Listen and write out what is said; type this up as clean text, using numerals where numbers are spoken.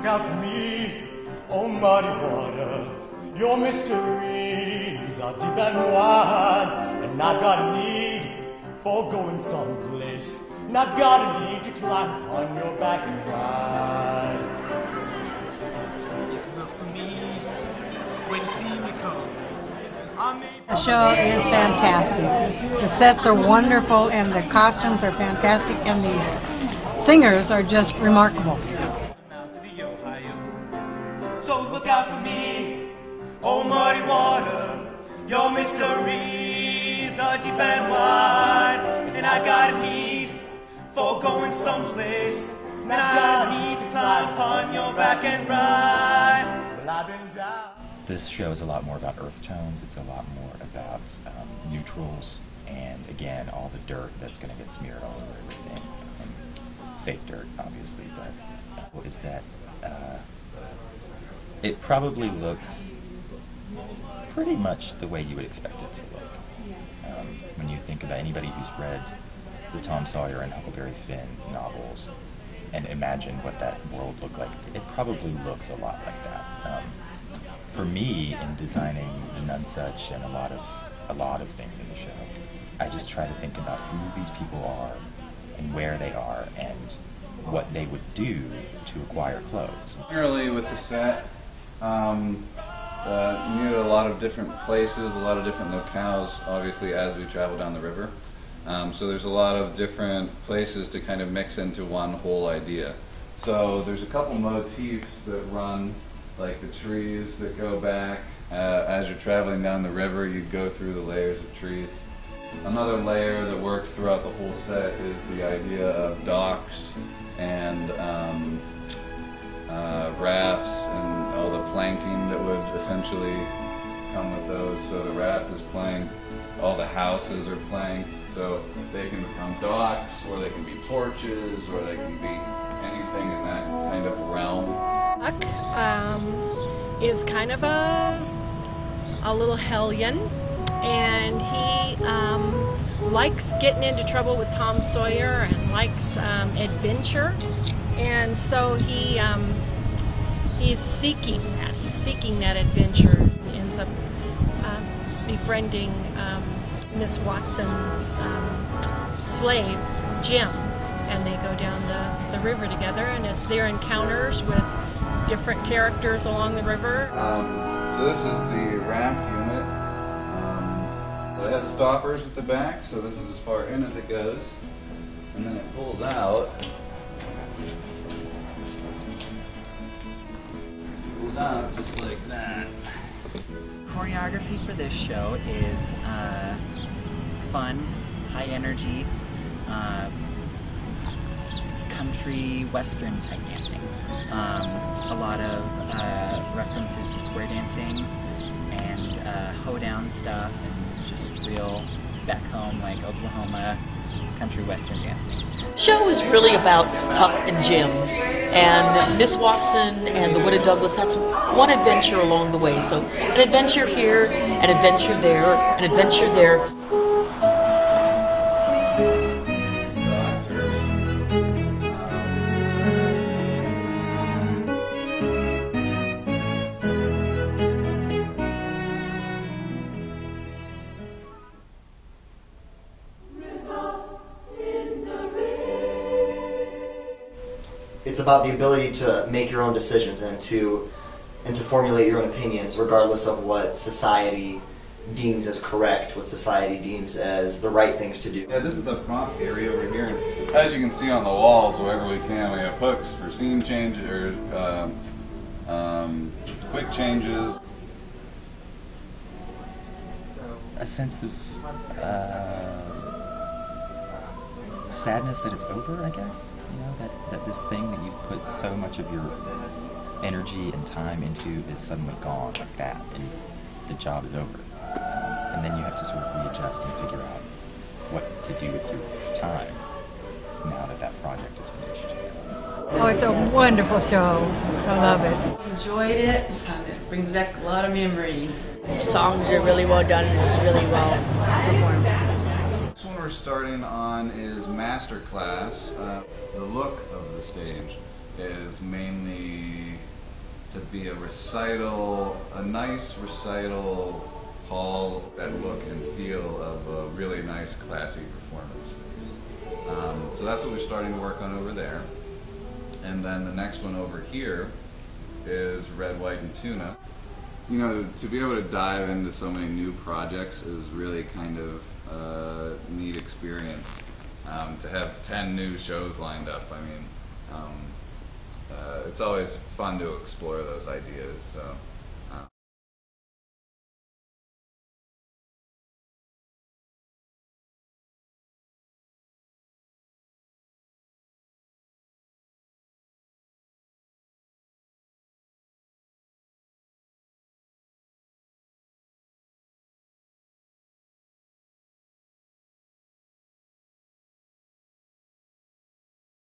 out for me, oh muddy water. Your mysteries are deep and wide, and I've got a need for going someplace, and I've got a need to climb upon your back and ride. You can look for me when you see me come. The show is fantastic. The sets are wonderful, and the costumes are fantastic, and these singers are just remarkable. So look out for me, oh muddy water. Your mysteries are deep and wide, and I got a need for going someplace, and I got a need to climb upon your back and ride. Well, I've been down. This show is a lot more about earth tones. It's a lot more about neutrals, and again, all the dirt that's going to get smeared all over everything. Fake dirt, obviously, but is that it probably looks pretty much the way you would expect it to look. When you think about anybody who's read the Tom Sawyer and Huckleberry Finn novels and imagine what that world looked like, it probably looks a lot like that. For me, in designing the Nunsuch and a lot of things in the show, I just try to think about who these people are and where they are and what they would do to acquire clothes. Generally with the set, you need a lot of different places, a lot of different locales, obviously, as we travel down the river. So there's a lot of different places to kind of mix into one whole idea. So there's a couple motifs that run, like the trees that go back. As you're traveling down the river, you go through the layers of trees. Another layer that works throughout the whole set is the idea of docks and rafts and all the planking that would essentially come with those. So the raft is planked, all the houses are planked, so they can become docks, or they can be porches, or they can be anything in that kind of realm. Huck is kind of a little hellion, and he likes getting into trouble with Tom Sawyer and likes adventure, and so he's seeking that. He's seeking that adventure. He ends up befriending Miss Watson's slave, Jim, and they go down the river together, and it's their encounters with different characters along the river. So this is the raft unit. It has stoppers at the back, so this is as far in as it goes, and then it pulls out. Pulls out just like that. Choreography for this show is fun, high energy, country western type dancing. A lot of references to square dancing and hoedown stuff, and just real back home, like Oklahoma country western dancing. The show is really about Huck and Jim, and Miss Watson and the Widow Douglas. That's one adventure along the way. So an adventure here, an adventure there, an adventure there. It's about the ability to make your own decisions and to formulate your own opinions, regardless of what society deems as correct, what society deems as the right things to do. Yeah, this is the props area over here, and as you can see on the walls, wherever we can, we have hooks for scene changes or quick changes. A sense of sadness that it's over, I guess. You know, that this thing that you've put so much of your energy and time into is suddenly gone like that, and the job is over. And then you have to sort of readjust and figure out what to do with your time now that that project is finished. Oh, it's a wonderful show. I love it. Enjoyed it, and it brings back a lot of memories. Songs are really well done, and it's really well performed. This one we're starting on is Master Class. The look of the stage. is mainly to be a recital, a nice recital hall and look and feel of a really nice, classy performance space. So that's what we're starting to work on over there. And then the next one over here is Red, White, and Tuna. You know, to be able to dive into so many new projects is really kind of a neat experience. To have 10 new shows lined up, I mean, it's always fun to explore those ideas. So